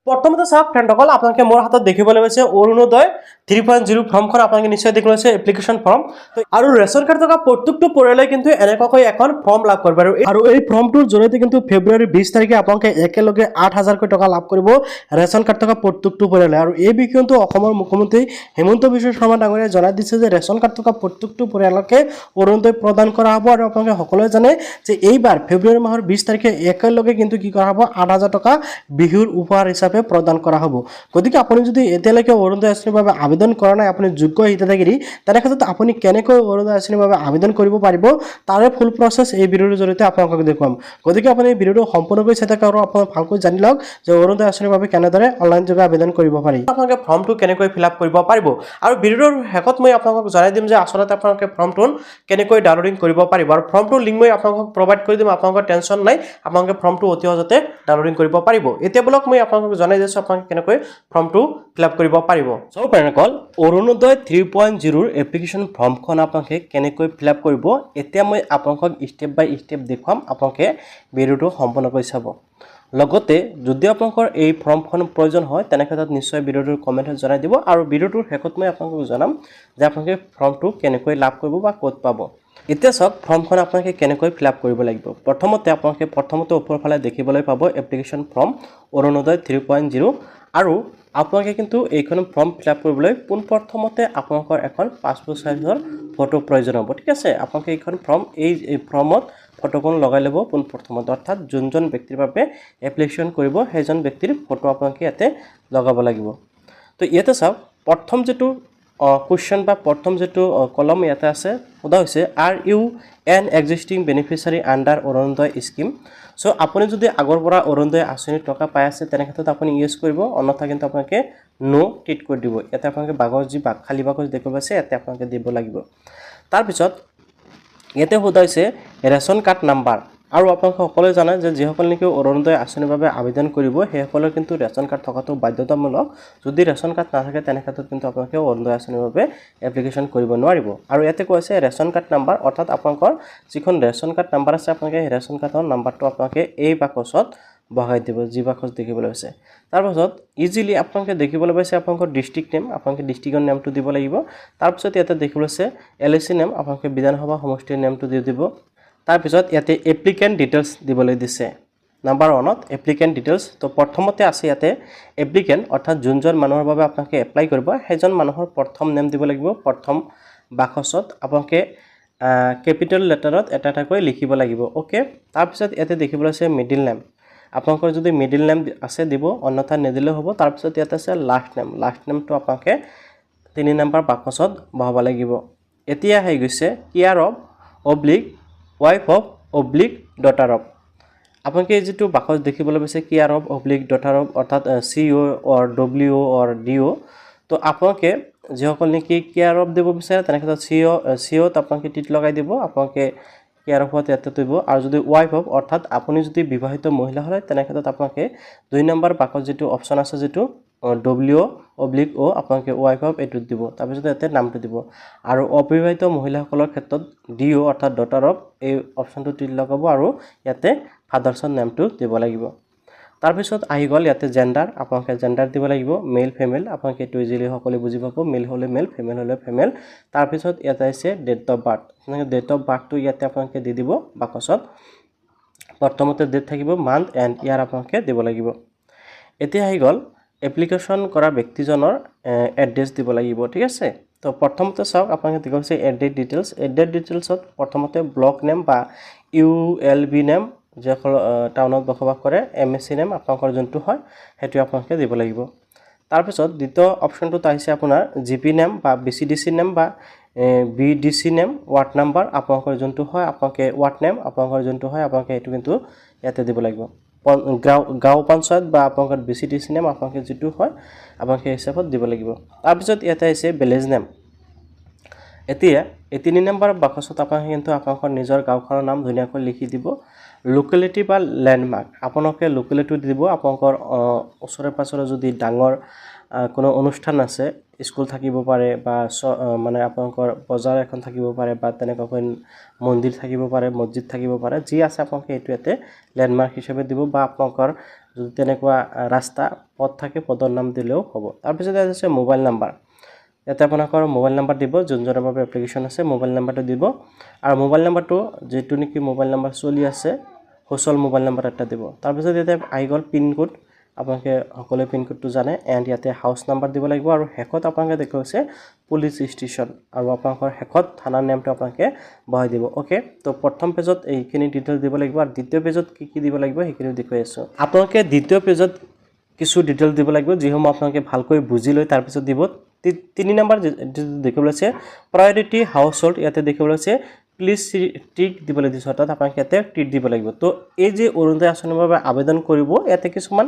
প্ৰথমতে চাওক ফ্ৰেণ্ডসকল আপোনালোকে মোৰ হাতত দেখিবলৈ পাইছে অৰুণোদয় 3.0 ফৰ্মখন আপোনালোকে নিশ্চয় দেখিবলৈ পাইছে এপ্লিকেশ্যন ফৰ্ম আৰু ৰেচন কাৰ্ড থকা প্ৰত্যেকটো পৰিয়ালে কিন্তু এনেকুৱাকৈ এখন ফৰ্ম লাভ কৰিব আৰু এই ফৰ্মটোৰ জৰিয়তে কিন্তু ফেব্ৰুৱাৰী 20 তাৰিখে আপোনালোকে একেলগে 8,000 টকা লাভ কৰিব ৰেচন কাৰ্ড থকা প্ৰত্যেকটো পৰিয়ালে আৰু এই বিষয়টো অসমৰ মুখ্যমন্ত্ৰী হিমন্ত বিশ্ব শৰ্মা ডাঙৰীয়াই জনাই দিছে যে ৰেচন কাৰ্ড থকা প্ৰত্যেকটো পৰিয়ালকে অৰুণোদয় প্ৰদান কৰা হ'ব আৰু আপোনালোকে সকলোৱে জানে যে এইবাৰ ফেব্ৰুৱাৰী মাহৰ 20 তাৰিখে একেলগে কিন্তু কি কৰা হ'ব 8,000 টকা বিহুৰ উপহাৰ হিচাপে প্ৰদান কৰা হ'ব গতিকে আপুনি যদি এতিয়ালৈকে অৰুণোদয় আঁচনিৰ বাবে আবেদন কৰা নাই আপুনি যোগ্য হিতাধিকাৰী তেনে ক্ষেত্ৰত আপুনি কেনেকৈ অৰুণোদয় আঁচনিৰ বাবে আবেদন কৰিব পাৰিব তাৰে ফুল প্ৰচেছ এই ভিডিঅ'ৰ জৰিয়তে আপোনালোকক দেখুৱাম গতিকে আপুনি এই ভিডিঅ'টো সম্পূৰ্ণকৈ চাই থাকক আৰু আপুনি ভালকৈ জানি লওক যে অৰুণোদয় আঁচনিৰ বাবে কেনেদৰে অনলাইন যোগে আবেদন কৰিব পাৰি আপোনালোকে ফৰ্মটো কেনেকৈ ফিল আপ কৰিব পাৰিব আৰু ভিডিঅ'ৰ শেষত মই আপোনালোকক জনাই দিম যে আচলতে আপোনালোকে ফৰ্মটো কেনেকৈ ডাউনলোডিং কৰিব পাৰিব আৰু ফৰ্মটোৰ লিংক মই আপোনালোকক প্ৰভাইড কৰি দিম আপোনালোকৰ টেনশ্যন নাই আপোনালোকে ফৰ্মটো অতি সহজতে ডাউনলোডিং কৰিব পাৰিব এতিয়া বলক মই আপোনালোকক জনাই দিছোঁ আপোনালোকে কেনেকৈ ফৰ্মটো ফিল আপ কৰিব পাৰিব সো ফ্ৰেণ্ডসকল অৰুণোদয় 3.0 ৰ এপ্লিকেশ্যন ফৰ্মখন আপোনালোকে কেনেকৈ ফিল আপ কৰিব এতিয়া মই আপোনালোকক ষ্টেপ বাই ষ্টেপ দেখুৱাম আপোনালোকে ভিডিঅ'টো সম্পূৰ্ণকৈ চাব লগতে যদি আপোনালোকৰ এই ফৰ্মখন প্ৰয়োজন হয় তেনে ক্ষেত্ৰত নিশ্চয় ভিডিঅ'টোৰ কমেণ্টত জনাই দিব আৰু ভিডিঅ'টোৰ শেষত মই আপোনালোকক জনাম যে আপোনালোকে ফৰ্মটো কেনেকৈ লাভ কৰিব বা ক'ত পাব এতিয়া চাওক ফৰ্মখন আপোনালোকে কেনেকৈ ফিল আপ কৰিব লাগিব প্ৰথমতে আপোনালোকে ওপৰৰ ফালে দেখিবলৈ পাব এপ্লিকেশ্যন ফৰ্ম অৰুণোদয় 3.0 আৰু আপোনালোকে কিন্তু এইখন ফৰ্ম ফিল আপ কৰিবলৈ পোনপ্ৰথমতে আপোনালোকৰ এখন পাছপোৰ্ট সাইজৰ ফটো প্ৰয়োজন হ'ব ঠিক আছে আপোনালোকে এইখন ফৰ্ম এই ফৰ্মত ফটোখন লগাই ল'ব পোনপ্ৰথমতে অৰ্থাৎ যোনজন ব্যক্তিৰ বাবে এপ্লিকেশ্যন কৰিব সেইজন ব্যক্তিৰ ফটো আপোনালোকে ইয়াতে লগাব লাগিব তো ইয়াতে চাওক প্ৰথম যেটো কুৱেশ্যন বা প্ৰথম যেটো কলম ইয়াতে আছে সোধা হৈছে are you an existing beneficiary under Orunodoi scheme so আপুনি যদি আগৰ পৰা অৰুণোদয় আঁচনিৰ টকা পাই আছে তেনে ক্ষেত্ৰত আপুনি ইউজ কৰিব অন্যথা কিন্তু আপোনালোকে নো টিক কৰি দিব ইয়াতে আপোনালোকে বাগজ যি খালী বাগজ দেখিব আছে ইয়াতে আপোনালোকে দিব লাগিব তাৰপিছত ইয়াতে সোধা হৈছে ৰেচন কাৰ্ড নাম্বাৰ আৰু আপোনালোকে সকলোৱে জানে যে যিসকল নেকি অৰুণোদয় আঁচনিৰ বাবে আবেদন কৰিব সেইসকলৰ কিন্তু ৰেচন কাৰ্ড থকাটো বাধ্যতামূলক যদি ৰেচন কাৰ্ড নাথাকে তেনে ক্ষেত্ৰত কিন্তু আপোনালোকে অৰুণোদয় আঁচনিৰ বাবে এপ্লিকেশ্যন কৰিব নোৱাৰিব আৰু ইয়াতে কৈছে ৰেচন কাৰ্ড নাম্বাৰ অৰ্থাৎ আপোনালোকৰ যিখন ৰেচন কাৰ্ড নাম্বাৰ আছে আপোনালোকে সেই ৰেচন কাৰ্ডৰ নাম্বাৰটো আপোনালোকে এই বাকচত বহাই দিব যি বাকচ দেখিবলৈ পাইছে তাৰপিছত ইজিলি আপোনালোকে দেখিবলৈ পাইছে আপোনালোকৰ ডিষ্ট্ৰিক্ট নেম আপোনালোকে ডিষ্ট্ৰিক্টৰ নেমটো দিব লাগিব তাৰপিছত ইয়াতে দেখিবলৈ পাইছে এলএচি নেম আপোনালোকে বিধানসভা সমষ্টিৰ নেমটো দি দিব তাৰপিছত ইয়াতে এপ্লিকেণ্ট ডিটেইলছ দিবলৈ দিছে নাম্বাৰ 1ত এপ্লিকেণ্ট ডিটেইলছ তো প্ৰথমতে আছে ইয়াতে এপ্লিকেণ্ট অৰ্থাৎ যোনজন মানুহৰ বাবে আপোনালোকে এপ্লাই কৰিব সেইজন মানুহৰ প্ৰথম নেম দিব লাগিব প্ৰথম বাকচত আপোনালোকে কেপিটেল লেটাৰত এটা এটাকৈ লিখিব লাগিব ওকে তাৰপিছত ইয়াতে দেখিবলৈ আছে মিডিল নেম আপোনালোকৰ যদি মিডিল নেম আছে দিব অন্যথা নিদিলেও হ'ব তাৰপিছত ইয়াতে আছে লাষ্ট নেমটো আপোনালোকে 3 নম্বৰ বাকচত বহাব লাগিব এতিয়া হৈ গৈছে care of oblique wife of oblique daughter of আপোনালোকে যেটো বাকচ দেখিবলৈ পাইছে care of oblique daughter of অৰ্থাৎ সিও অৰ ডব্লিউ অৰ ডিও তো আপোনালোকে যিসকল নেকি কেয়াৰ অফ দিব বিচাৰে তেনে ক্ষেত্ৰত সিওত আপোনালোকে টিক লগাই দিব আপোনালোকে কেয়াৰ অফত ইয়াতে দিব আৰু যদি ওয়াইফ অফ অৰ্থাৎ আপুনি যদি বিবাহিত মহিলা হয় তেনে ক্ষেত্ৰত আপোনালোকে 2 নম্বৰ বাকচ যেটো অপচন আছে যেটো ডব্লিউ অব্লিক ও আপোনালোকে ওয়াইফ অফ এটো দিব তাৰপিছত ইয়াতে নামটো দিব আৰু অবিবাহিত মহিলাসকলৰ ক্ষেত্ৰত ডিও অৰ্থাৎ ডটাৰ অফ এই অপচনটো টিক লগাব আৰু ইয়াতে ফাদাৰ্ছৰ নামটো দিব লাগিব তাৰপিছত আহি গ'ল ইয়াতে জেন্ডাৰ আপোনালোকে জেন্ডাৰ দিব লাগিব মেল ফিমেল আপোনালোকে এটো ইজিলি সকলোৱে বুজি পাব মেল হলে মেল ফিমেল হলে ফিমেল তাৰপিছত ইয়াতে আছে ডেট অফ বাৰ্থ আপোনালোকে ডেট অফ বাৰ্থটো ইয়াতে আপোনালোকে দি দিব বাকচত প্ৰথমতে ডেট থাকিব মান্থ এণ্ড ইয়াৰ আপোনালোকে দিব লাগিব এতিয়া আহি গ'ল এপ্লিকেশ্যন কৰা ব্যক্তিজনৰ এড্ৰেছ দিব লাগিব ঠিক আছে তো প্ৰথমতে চাওক আপোনালোকে দিব আছে এড্ৰেছ ডিটেইলছত প্ৰথমতে ব্লক নেম বা ইউএলবি নেম যে টাউনত বসবাস কৰে এমএসসি নেম আপোনালোকৰ যোনটো হয় হেতু আপোনালোকে দিব লাগিব তাৰপিছত দ্বিতীয় অপচনটো আহিছে আপোনাৰ জিপি নেম বা বিসিডিসি নেম বা বিডিসি নেম ওয়াৰ্ড নাম্বাৰ আপোনালোকৰ যোনটো হয় আপোনালোকে ওয়াৰ্ড নেম আপোনালোকৰ যোনটো হয় আপোনালোকে এটো কিন্তু ইয়াতে দিব লাগিব গাঁও পঞ্চায়ত বা আপোনালোকৰ বিসিডিসি নেম আপোনালোকে যেটো হয় আপোনালোকে হিচাপত দিব লাগিব তাৰপিছত ইয়াতে আছে ভিলেজ নেম এতিয়া এই 3 নম্বৰ বাকচত আপোনালোকে কিন্তু আপোনালোকৰ নিজৰ গাঁওখনৰ নাম ধুনীয়াকৈ লিখি দিব লোকেলিটি বা ল্যান্ডমাৰ্ক আপোনালোকে লোকেলিটি দিব আপোনালোকৰ ওচৰে পাছৰে যদি ডাঙৰ কোনো অনুষ্ঠান আছে স্কুল থাকিব পাৰে বা মানে আপোনালোকৰ বজাৰ এখন থাকিব পাৰে বা তেনেকুৱাকৈ মন্দিৰ থাকিব পাৰে, মছজিদ থাকিব পাৰে, যি আছে আপোনালোকে এইটো ইয়াতে লেণ্ডমাৰ্ক হিচাপে দিব বা আপোনালোকৰ যদি তেনেকুৱা ৰাস্তা পথ থাকে পথৰ নাম দিলেও হ'ব। তাৰপিছত ইয়াত আছে মোবাইল নাম্বাৰ। ইয়াতে আপোনালোকৰ মোবাইল নাম্বাৰ দিব, যোনজনৰ বাবে এপ্লিকেশ্যন আছে মোবাইল নাম্বাৰটো দিব আৰু মোবাইল নাম্বাৰটো যিটো নেকি মোবাইল নাম্বাৰ চলি আছে হোচল মোবাইল নাম্বাৰ এটা দিব। তাৰপিছত ইয়াতে আহি গ'ল পিনক'ড, আপোনালোকে সকলোৱে পিনক'ডটো জানে, এণ্ড ইয়াতে হাউচ নাম্বাৰ দিব লাগিব আৰু শেষত আপোনালোকে দেখুৱাইছে পুলিচ ষ্টেচন আৰু আপোনালোকৰ শেষত থানাৰ নামটো আপোনালোকে বহাই দিব। অ'কে, তো প্ৰথম পেজত এইখিনি ডিটেইলছ দিব লাগিব আৰু দ্বিতীয় পেজত কি দিব লাগিব সেইখিনি দেখুৱাই আছোঁ। আপোনালোকে দ্বিতীয় পেজত কিছু ডিটেইলছ দিব লাগিব যিসমূহ আপোনালোকে ভালকৈ বুজি লৈ তাৰপিছত দিব। 3 নম্বৰ দেখিবলৈ আছে প্ৰায়ৰিটি হাউচ হোল্ড, ইয়াতে দেখিবলৈ আছে প্লিজ টিক দিবলৈ দিছোঁ, অৰ্থাৎ আপোনালোকে ইয়াতে টিক দিব লাগিব। তো এই যে অৰুণোদয় আঁচনিৰ বাবে আবেদন কৰিব ইয়াতে কিছুমান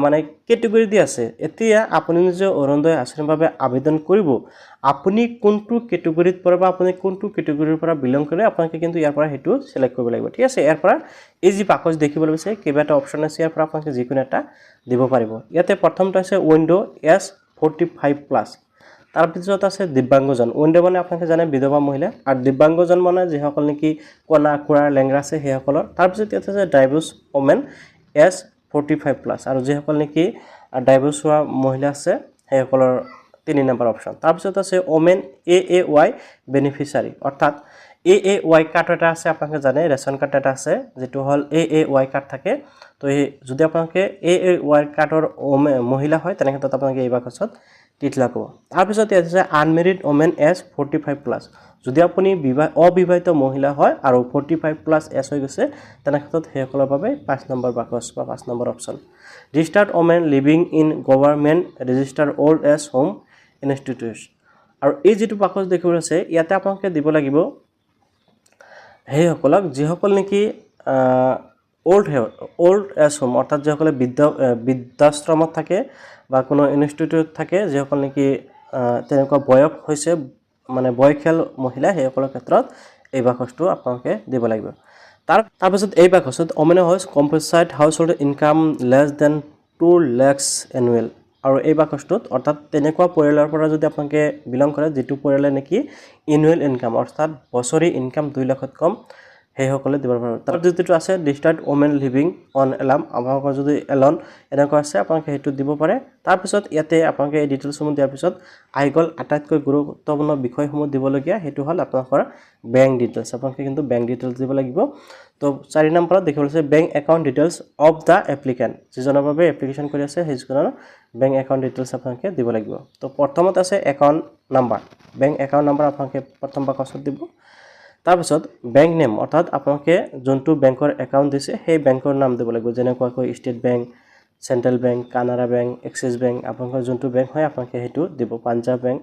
মানে কেটেগৰী দি আছে। এতিয়া আপুনি যে অৰুণোদয় আঁচনিৰ বাবে আবেদন কৰিব, আপুনি কোনটো কেটেগৰীত পৰে বা আপুনি কোনটো কেটেগৰীৰ পৰা বিলং কৰে আপোনালোকে কিন্তু ইয়াৰ পৰা সেইটো চিলেক্ট কৰিব লাগিব। ঠিক আছে, ইয়াৰ পৰা এই যি বাকচ দেখিবলৈ পাইছে কেইবাটা অপশ্যন আছে, ইয়াৰ পৰা আপোনালোকে যিকোনো এটা দিব পাৰিব। ইয়াতে প্ৰথমটো আছে উইণ্ড' S45+, তাৰপিছত আছে দিব্যাংগজন। উইণ্ড' মানে আপোনালোকে জানে বিধৱা মহিলা, আৰু দিব্যাংগজন মানে যিসকল নেকি কণা খুৰা লেংৰা আছে সেইসকলৰ। তাৰপিছত ইয়াত আছে ডাইভৰ্চ ওমেন S45+, আৰু যিসকল নেকি ডাইভৰ্চ হোৱা মহিলা আছে সেইসকলৰ 3 নম্বৰ অপশ্যন। তাৰপিছত আছে ওমেন AAY বেনিফিচাৰী, অৰ্থাৎ AAY কাৰ্ড এটা আছে, আপোনালোকে জানে ৰেচন কাৰ্ড এটা আছে যিটো হ'ল AAY কাৰ্ড থাকে। তো যদি আপোনালোকে AAY কাৰ্ডৰ মহিলা হয় তেনেক্ষেত্ৰত আপোনালোকে এই বাকচত টিক লগাব। তাৰপিছত ইয়াত আছে আনমেৰিড ওমেন S45+, যদি আপুনি অবিবাহিত মহিলা হয় আৰু 45+ এজ হৈ গৈছে তেনেক্ষেত্ৰত সেইসকলৰ বাবে 5 নম্বৰ বাকচ বা 5 number option. Registered women living in government registered old age home institute, আৰু এই যিটো বাকচ দেখিবলৈ আছে ইয়াতে আপোনালোকে দিব লাগিব সেইসকলক যিসকল নেকি অল্ড এজ হোম, অৰ্থাৎ যিসকলে বৃদ্ধাশ্ৰমত থাকে বা কোনো ইনষ্টিটিউট থাকে, যিসকল নেকি তেনেকুৱা বয়স হৈছে মানে বয়সীয়াল মহিলা সেইসকলৰ ক্ষেত্ৰত এই বাকচটো আপোনালোকে দিব লাগিব। তাৰপিছত এই বাকচত women house compensated household income less than 2 lakhs annual, আৰু এই বাকচটোত অৰ্থাৎ তেনেকুৱা পৰিয়ালৰ পৰা যদি আপোনালোকে বিলং কৰে যিটো পৰিয়ালে নেকি এনুৱেল ইনকাম অৰ্থাৎ বছৰি ইনকাম 2 লাখত কম সেইসকলে দিব পাৰিব। তাৰ যিটো আছে ৰেজিষ্টাৰ্ড ওমেন লিভিং অন এলাম, আপোনালোকৰ যদি এলন এনেকুৱা আছে আপোনালোকে সেইটো দিব পাৰে। তাৰপিছত ইয়াতে আপোনালোকে এই ডিটেইলছসমূহ দিয়াৰ পিছত আহি গ'ল আটাইতকৈ গুৰুত্বপূৰ্ণ বিষয়সমূহ দিবলগীয়া, সেইটো হ'ল আপোনালোকৰ বেংক ডিটেইলছ। আপোনালোকে কিন্তু বেংক ডিটেইলছ দিব লাগিব। তো 4 নম্বৰত দেখিবলৈ আছে bank account details of the applicant, যিজনৰ বাবে এপ্লিকেশ্যন কৰি আছে সেইজনৰ বেংক একাউণ্ট ডিটেইলছ আপোনালোকে দিব লাগিব। তো প্ৰথমত আছে account number, bank account number আপোনালোকে প্ৰথম বাকচত দিব। তাৰপিছত বেংক নেম, অৰ্থাৎ আপোনালোকে যোনটো বেংকৰ একাউণ্ট দিছে সেই বেংকৰ নাম দিব লাগিব, যেনেকুৱাকৈ state bank, central bank, Canara bank, axis bank, আপোনালোকৰ যোনটো বেংক হয় আপোনালোকে সেইটো দিব, পাঞ্জাৱ বেংক।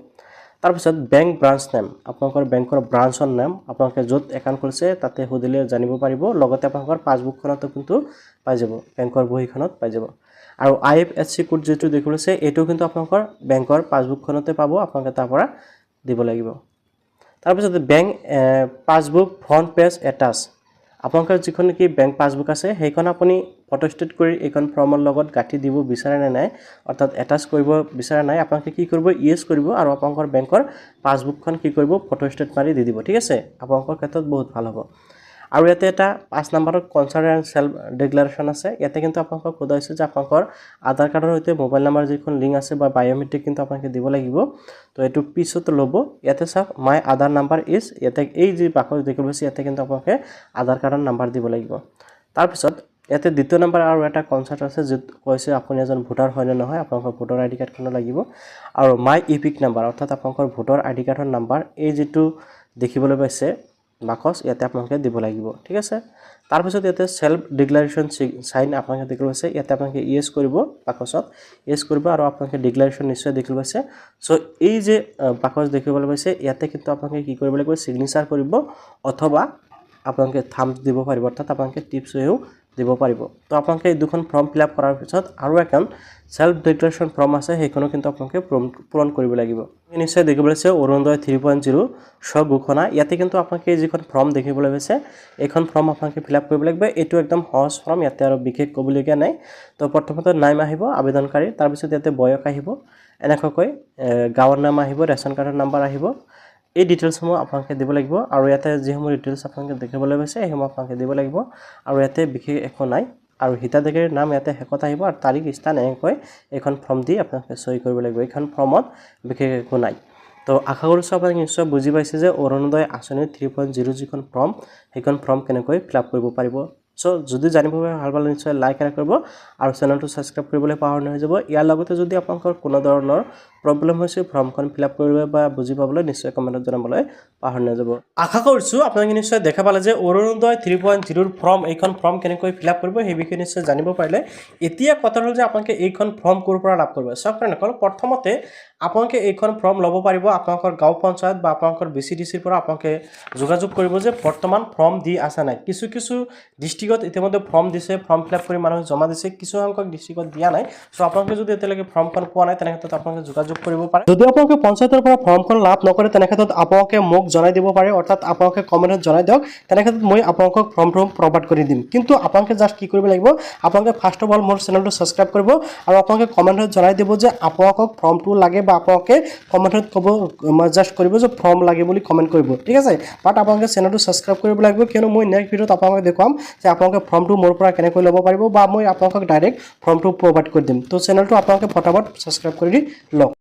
তাৰপিছত বেংক ব্ৰাঞ্চ নেম, আপোনালোকৰ বেংকৰ ব্ৰাঞ্চৰ নাম, আপোনালোকে য'ত একাউণ্ট খুলিছে তাতে সুধিলে জানিব পাৰিব, লগতে আপোনালোকৰ পাছবুকখনতো কিন্তু পাই যাব, বেংকৰ বহীখনত পাই যাব। আৰু IFSC কোড যিটো দেখিছে এইটো কিন্তু আপোনালোকৰ বেংকৰ পাছবুকখনতে পাব, আপোনালোকে তাৰ পৰা দিব লাগিব। তাৰপিছত bank passbook front page attach, আপোনালোকৰ যিখন নেকি বেংক পাছবুক আছে সেইখন আপুনি ফটোষ্টেট কৰি এইখন ফৰ্মৰ লগত গাঁঠি দিব বিচাৰে নে নাই, অৰ্থাৎ এটাচ কৰিব বিচাৰে নাই, আপোনালোকে কি কৰিব ইয়েছ কৰিব আৰু আপোনালোকৰ বেংকৰ পাছবুকখন কি কৰিব ফটোষ্টেট মাৰি দি দিব। ঠিক আছে, আপোনালোকৰ ক্ষেত্ৰত বহুত ভাল হ'ব। আৰু ইয়াতে এটা 5 নম্বৰত কনচাৰ্ণ এণ্ড চেল্ফ ডিক্লাৰেশ্যন আছে, ইয়াতে কিন্তু আপোনালোকক সোধা হৈছে যে আপোনালোকৰ আধাৰ কাৰ্ডৰ সৈতে মোবাইল নাম্বাৰ যিখন লিংক আছে বা বায়'মেট্ৰিক কিন্তু আপোনালোকে দিব লাগিব। তো এইটো পিছত ল'ব। ইয়াতে চাওক মাই আধাৰ নাম্বাৰ ইজ, ইয়াতে এই যি বাকচ দেখিবলৈ পাইছে ইয়াতে কিন্তু আপোনালোকে আধাৰ কাৰ্ডৰ নাম্বাৰ দিব লাগিব। তাৰপিছত ইয়াতে দ্বিতীয় নম্বৰ আৰু এটা কনচাৰ্ট আছে য'ত কৈছে আপুনি এজন ভোটাৰ হয় নে নহয়, আপোনালোকৰ ভোটাৰ ID কাৰ্ডখনো লাগিব। আৰু মাই ইপিক নাম্বাৰ, অৰ্থাৎ আপোনালোকৰ ভোটাৰ ID কাৰ্ডৰ নাম্বাৰ এই যিটো দেখিবলৈ পাইছে বাকচ ইয়াতে আপোনালোকে দিব লাগিব। ঠিক আছে, তাৰপিছত ইয়াতে চেল্ফ ডিক্লাৰেশ্যন চাইন আপোনালোকে দেখিবলৈ পাইছে, ইয়াতে আপোনালোকে ইয়েছ কৰিব, বাকচত ইয়েছ কৰিব আৰু আপোনালোকে ডিক্লাৰেশ্যন নিশ্চয় দেখিবলৈ পাইছে। চ' এই যে বাকচ দেখিবলৈ পাইছে ইয়াতে কিন্তু আপোনালোকে কি কৰিব লাগিব, ছিগনেচাৰ কৰিব অথবা আপোনালোকে থাম্বছ দিব পাৰিব, অৰ্থাৎ আপোনালোকে টিপছ হৈও দিব পাৰিব তো আপোনালোকে এই দুখন ফৰ্ম ফিল আপ কৰাৰ পিছত আৰু এখন সেলফ ডিক্লাৰেশ্যন ফৰ্ম আছে সেইখনো কিন্তু আপোনালোকে পূৰণ কৰিব লাগিব নিশ্চয় দেখিবলৈ পাইছে অৰুণোদয় 3.0 স্ব ঘোষণা ইয়াতে কিন্তু আপোনালোকে যিখন ফৰ্ম দেখিবলৈ পাইছে এইখন ফৰ্ম আপোনালোকে ফিল আপ কৰিব লাগিব এইটো একদম সহজ ফৰ্ম ইয়াতে আৰু বিশেষ ক'বলগীয়া নাই তো প্ৰথমতে নাম আহিব আবেদনকাৰী তাৰপিছত ইয়াতে বয়স আহিব এনেকৈ গাঁৱৰ নাম আহিব ৰেচন কাৰ্ডৰ নাম্বাৰ আহিব এই ডিটেইলছসমূহ আপোনালোকে দিব লাগিব আৰু ইয়াতে যিসমূহ ডিটেইলছ আপোনালোকে দেখিবলৈ পাইছে সেইসমূহ আপোনালোকে দিব লাগিব আৰু ইয়াতে বিশেষ একো নাই আৰু হিতাধিকাৰীৰ নাম ইয়াতে শেষত আহিব আৰু তাৰিখ স্থান এনেকৈ এইখন ফৰ্ম দি আপোনালোকে সই কৰিব লাগিব এইখন ফৰ্মত বিশেষ একো নাই তো আশা কৰিছোঁ আপোনালোকে নিশ্চয় বুজি পাইছে যে অৰুণোদয় আঁচনি 3.0 যিখন ফৰ্ম সেইখন ফৰ্ম কেনেকৈ ফিল আপ কৰিব পাৰিব সো যদি জানিব ভাল পালে নিশ্চয় লাইক কৰিব আৰু চেনেলটো সাবস্ক্ৰাইব কৰিবলৈ পাহৰি নাযাব ইয়াৰ লগতে যদি আপোনালোকৰ কোনো ধৰণৰ প্ৰবলেম হৈছে ফৰ্মখন ফিল আপ কৰিব বা বুজি পাবলৈ নিশ্চয় কমেন্টত জনাবলৈ পাহৰি নাযাব আশা কৰিছোঁ আপোনালোকে নিশ্চয় দেখা পালে যে অৰুণোদয় 3.0 ৰ ফৰ্ম এইখন ফৰ্ম কেনেকৈ ফিল আপ কৰিব সেই বিষয়ে নিশ্চয় জানিব পাৰিলে এতিয়া কথা হ'ল যে আপোনালোকে এইখন ফৰ্ম ক'ৰ পৰা লাভ কৰিব সব কাৰণে প্ৰথমতে আপোনালোকে এইখন ফৰ্ম ল'ব পাৰিব আপোনালোকৰ গাঁও পঞ্চায়ত বা আপোনালোকৰ বিচিডিচিৰ পৰা আপোনালোকে যোগাযোগ কৰিব যে বৰ্তমান ফৰ্ম দি আছে নাই কিছু ডিস্ট্ৰিক্টত ইতিমধ্যে ফৰ্ম দিছে ফৰ্ম ফিল আপ কৰি মানুহে জমা দিছে কিছু সংখ্যক ডিস্ট্ৰিক্টত দিয়া নাই সো আপোনালোকে যদি এতিয়ালৈকে ফৰ্মখন পোৱা নাই তেনে ক্ষেত্ৰত আপোনালোকে যোগাযোগ কৰিব পাৰে যদি আপোনালোকে পঞ্চায়তৰ পৰা ফৰ্মখন লাভ নকৰে তেনে ক্ষেত্ৰত আপোনালোকে মোক জনাই দিব পাৰে অৰ্থাৎ আপোনালোকে কমেন্টত জনাই দিয়ক তেনে ক্ষেত্ৰত মই আপোনালোকক ফৰ্মটো প্ৰভাইড কৰি দিম কিন্তু আপোনালোকে জাস্ট কি কৰিব লাগিব আপোনালোকে ফাৰ্স্ট অফ অল মোৰ চেনেলটো সাবস্ক্ৰাইব কৰিব আৰু আপোনালোকে কমেন্টত জনাই দিব যে আপোনালোকক ফৰ্মটো লাগে বা আপোনালোকে কমেন্টত ক'ব জাস্ট কৰিব যে ফৰ্ম লাগে বুলি কমেন্ট কৰিব ঠিক আছে বাট আপোনালোকে চেনেলটো সাবস্ক্ৰাইব কৰিব লাগিব কিয়নো মই নেক্সট ভিডিঅ'ত আপোনালোকক দেখুৱাম যে আপোনালোকে ফৰ্মটো মোৰ পৰা কেনেকৈ ল'ব পাৰিব বা মই আপোনালোকক ডাইৰেক্ট ফৰ্মটো প্ৰভাইড কৰি দিম তো চেনেলটো আপোনালোকে ফটাফট সাবস্ক্ৰাইব কৰি লওক